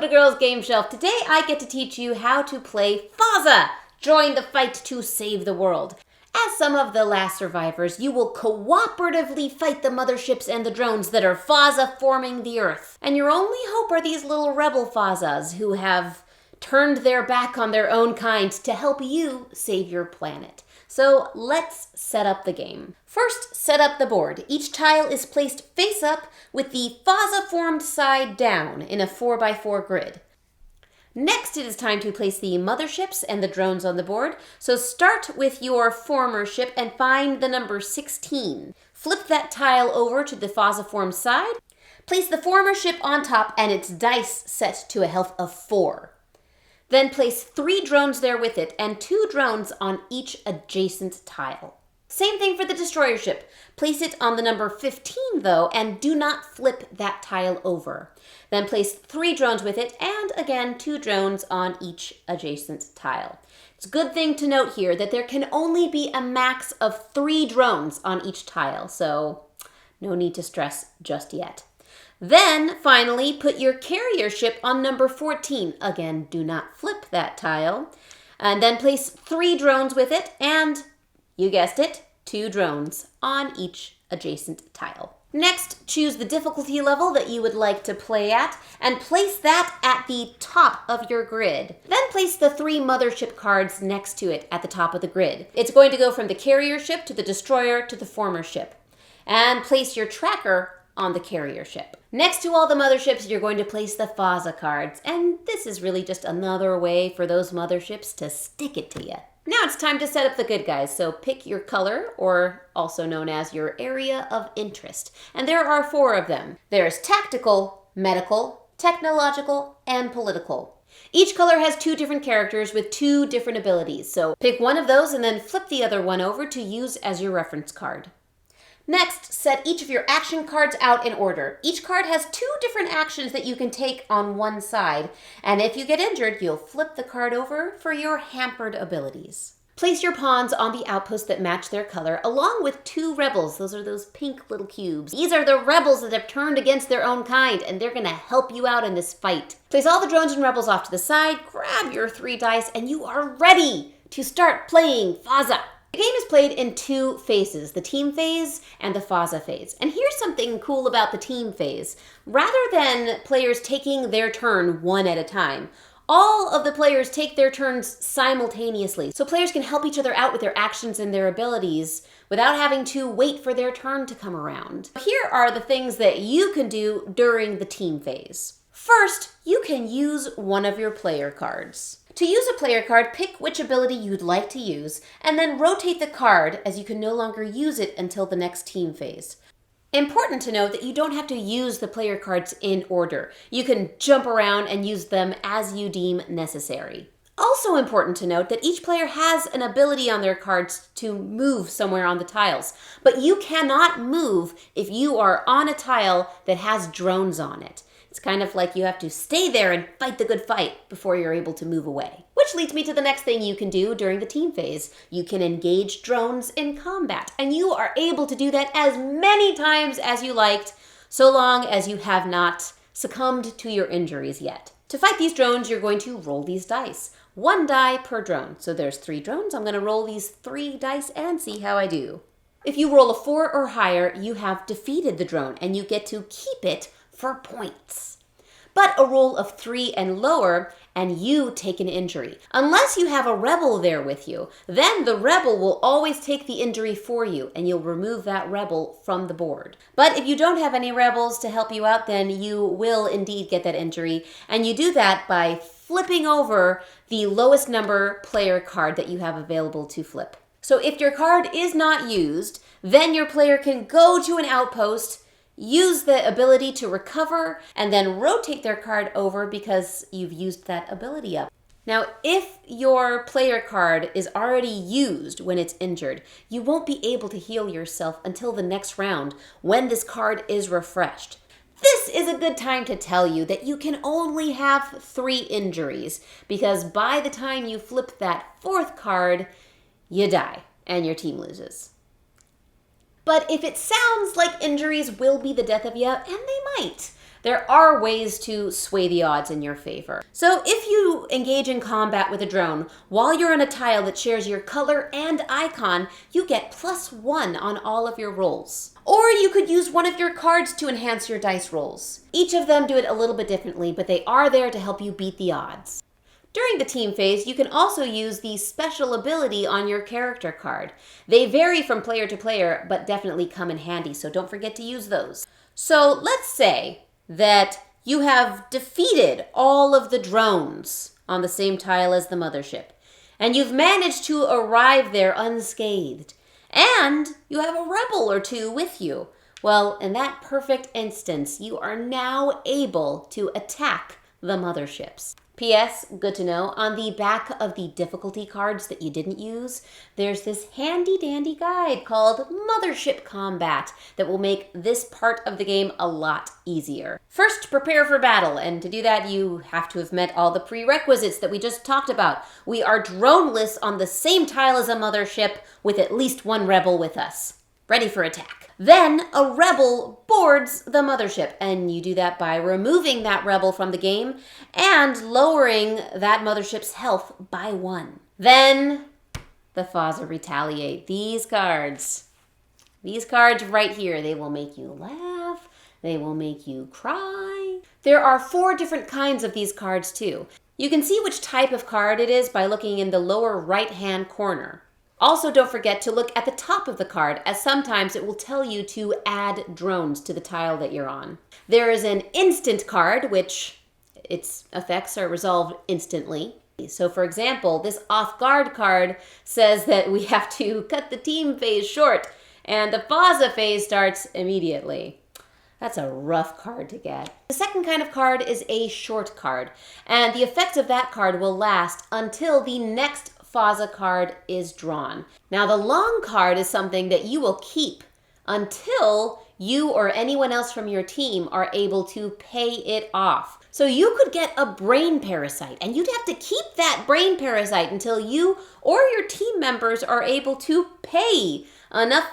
to Girls Game Shelf. Today I get to teach you how to play Faza. Join the fight to save the world. As some of the last survivors, you will cooperatively fight the motherships and the drones that are Faza forming the Earth. And your only hope are these little rebel Fazas who have turned their back on their own kind to help you save your planet. So let's set up the game. First, set up the board. Each tile is placed face up with the Faza-formed side down in a 4x4 grid. Next, it is time to place the motherships and the drones on the board. So start with your former ship and find the number 16. Flip that tile over to the Faza-formed side. Place the former ship on top and its dice set to a health of 4. Then place 3 drones there with it and 2 drones on each adjacent tile. Same thing for the destroyer ship. Place it on the number 15 though, and do not flip that tile over. Then place 3 drones with it and again 2 drones on each adjacent tile. It's a good thing to note here that there can only be a max of 3 drones on each tile, so no need to stress just yet. Then, finally, put your carrier ship on number 14. Again, do not flip that tile. And then place 3 drones with it, and, you guessed it, 2 drones on each adjacent tile. Next, choose the difficulty level that you would like to play at, and place that at the top of your grid. Then place the 3 mothership cards next to it at the top of the grid. It's going to go from the carrier ship to the destroyer to the former ship. And place your tracker on the carrier ship. Next to all the motherships, you're going to place the Faza cards, and this is really just another way for those motherships to stick it to you. Now it's time to set up the good guys, so pick your color, or also known as your area of interest. And there are 4 of them. There's tactical, medical, technological, and political. Each color has 2 different characters with 2 different abilities, so pick one of those and then flip the other one over to use as your reference card. Next, set each of your action cards out in order. Each card has 2 different actions that you can take on one side, and if you get injured, you'll flip the card over for your hampered abilities. Place your pawns on the outposts that match their color, along with 2 rebels. Those are those pink little cubes. These are the rebels that have turned against their own kind, and they're gonna help you out in this fight. Place all the drones and rebels off to the side, grab your 3 dice, and you are ready to start playing Faza. The game is played in 2 phases, the team phase and the Faza phase. And here's something cool about the team phase. Rather than players taking their turn one at a time, all of the players take their turns simultaneously. So players can help each other out with their actions and their abilities without having to wait for their turn to come around. Here are the things that you can do during the team phase. First, you can use one of your player cards. To use a player card, pick which ability you'd like to use, and then rotate the card as you can no longer use it until the next team phase. Important to note that you don't have to use the player cards in order. You can jump around and use them as you deem necessary. Also important to note that each player has an ability on their cards to move somewhere on the tiles, but you cannot move if you are on a tile that has drones on it. It's kind of like you have to stay there and fight the good fight before you're able to move away. Which leads me to the next thing you can do during the team phase. You can engage drones in combat, and you are able to do that as many times as you liked, so long as you have not succumbed to your injuries yet. To fight these drones, you're going to roll these dice. 1 die per drone. So there's 3 drones. I'm going to roll these 3 dice and see how I do. If you roll a 4 or higher, you have defeated the drone, and you get to keep it for points. But a roll of 3 and lower, and you take an injury. Unless you have a rebel there with you, then the rebel will always take the injury for you, and you'll remove that rebel from the board. But if you don't have any rebels to help you out, then you will indeed get that injury, and you do that by flipping over the lowest number player card that you have available to flip. So if your card is not used, then your player can go to an outpost, use the ability to recover, and then rotate their card over because you've used that ability up. Now, if your player card is already used when it's injured, you won't be able to heal yourself until the next round when this card is refreshed. This is a good time to tell you that you can only have 3 injuries because by the time you flip that 4th card, you die and your team loses. But if it sounds like injuries will be the death of you, and they might, there are ways to sway the odds in your favor. So if you engage in combat with a drone, while you're on a tile that shares your color and icon, you get +1 on all of your rolls. Or you could use one of your cards to enhance your dice rolls. Each of them do it a little bit differently, but they are there to help you beat the odds. During the team phase, you can also use the special ability on your character card. They vary from player to player, but definitely come in handy, so don't forget to use those. So let's say that you have defeated all of the drones on the same tile as the mothership, and you've managed to arrive there unscathed, and you have a rebel or two with you. Well, in that perfect instance, you are now able to attack the motherships. P.S. Good to know, on the back of the difficulty cards that you didn't use, there's this handy-dandy guide called Mothership Combat that will make this part of the game a lot easier. First, prepare for battle, and to do that, you have to have met all the prerequisites that we just talked about. We are droneless on the same tile as a mothership with at least one rebel with us, ready for attack. Then a rebel boards the mothership, and you do that by removing that rebel from the game and lowering that mothership's health by 1. Then the Faza retaliate. These cards right here, they will make you laugh, they will make you cry. There are 4 different kinds of these cards too. You can see which type of card it is by looking in the lower right-hand corner. Also, don't forget to look at the top of the card, as sometimes it will tell you to add drones to the tile that you're on. There is an instant card, which its effects are resolved instantly. So for example, this off guard card says that we have to cut the team phase short, and the Faza phase starts immediately. That's a rough card to get. The second kind of card is a short card, and the effects of that card will last until the next Faza card is drawn. Now the long card is something that you will keep until you or anyone else from your team are able to pay it off. So you could get a brain parasite, and you'd have to keep that brain parasite until you or your team members are able to pay enough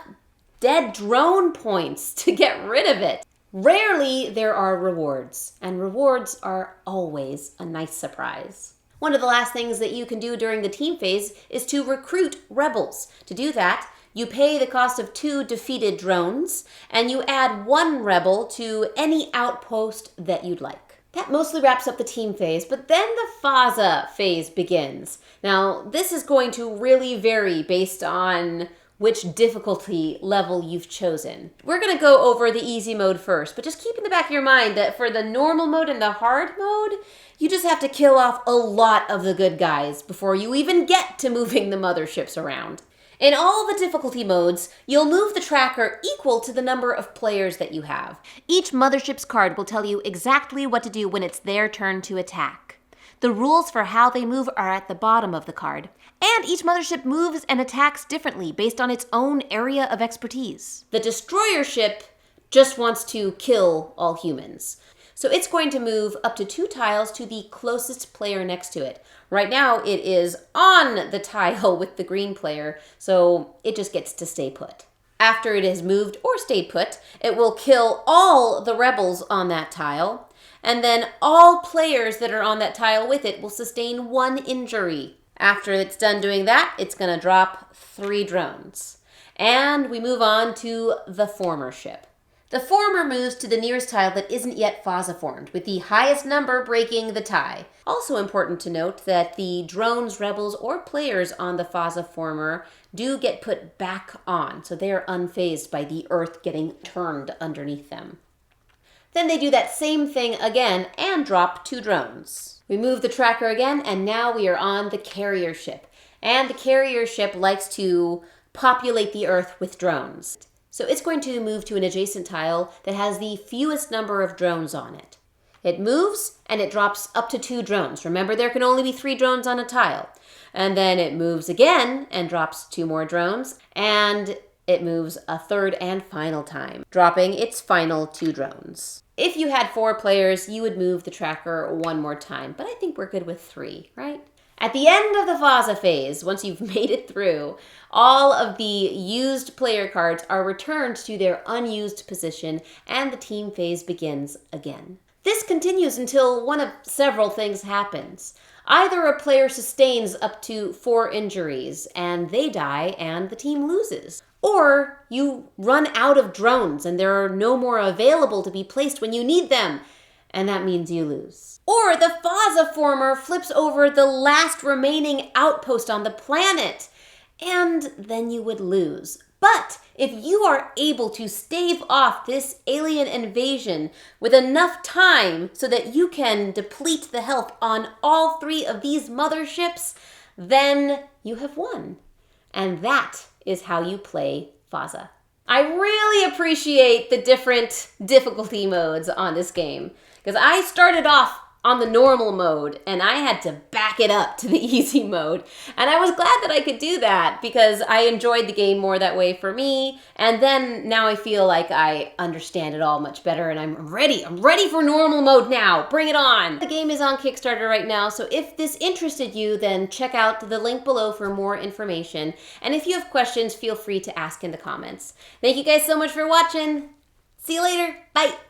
dead drone points to get rid of it. Rarely there are rewards, and rewards are always a nice surprise. One of the last things that you can do during the team phase is to recruit rebels. To do that, you pay the cost of 2 defeated drones, and you add 1 rebel to any outpost that you'd like. That mostly wraps up the team phase, but then the Faza phase begins. Now, this is going to really vary based on which difficulty level you've chosen. We're gonna go over the easy mode first, but just keep in the back of your mind that for the normal mode and the hard mode, you just have to kill off a lot of the good guys before you even get to moving the motherships around. In all the difficulty modes, you'll move the tracker equal to the number of players that you have. Each mothership's card will tell you exactly what to do when it's their turn to attack. The rules for how they move are at the bottom of the card, and each mothership moves and attacks differently based on its own area of expertise. The destroyer ship just wants to kill all humans, so it's going to move up to 2 tiles to the closest player next to it. Right now it is on the tile with the green player, so it just gets to stay put. After it has moved or stayed put, it will kill all the rebels on that tile, and then all players that are on that tile with it will sustain 1 injury. After it's done doing that, it's going to drop 3 drones. And we move on to the former ship. The former moves to the nearest tile that isn't yet Faza formed, with the highest number breaking the tie. Also important to note that the drones, rebels, or players on the Faza former do get put back on, so they are unfazed by the earth getting turned underneath them. Then they do that same thing again and drop 2 drones. We move the tracker again, and now we are on the carrier ship. And the carrier ship likes to populate the earth with drones. So it's going to move to an adjacent tile that has the fewest number of drones on it. It moves, and it drops up to 2 drones. Remember, there can only be 3 drones on a tile. And then it moves again and drops 2 more drones, and it moves a third and final time, dropping its final 2 drones. If you had 4 players, you would move the tracker 1 more time, but I think we're good with 3, right? At the end of the Faza phase, once you've made it through, all of the used player cards are returned to their unused position and the team phase begins again. This continues until one of several things happens. Either a player sustains up to 4 injuries and they die and the team loses. Or you run out of drones and there are no more available to be placed when you need them, and that means you lose. Or the Faza former flips over the last remaining outpost on the planet, and then you would lose. But if you are able to stave off this alien invasion with enough time so that you can deplete the health on all 3 of these motherships, then you have won. And that is how you play Faza. I really appreciate the different difficulty modes on this game, because I started off on the normal mode and I had to back it up to the easy mode. And I was glad that I could do that because I enjoyed the game more that way for me. And then now I feel like I understand it all much better and I'm ready. I'm ready for normal mode now. Bring it on. The game is on Kickstarter right now, so if this interested you, then check out the link below for more information. And if you have questions, feel free to ask in the comments. Thank you guys so much for watching. See you later. Bye.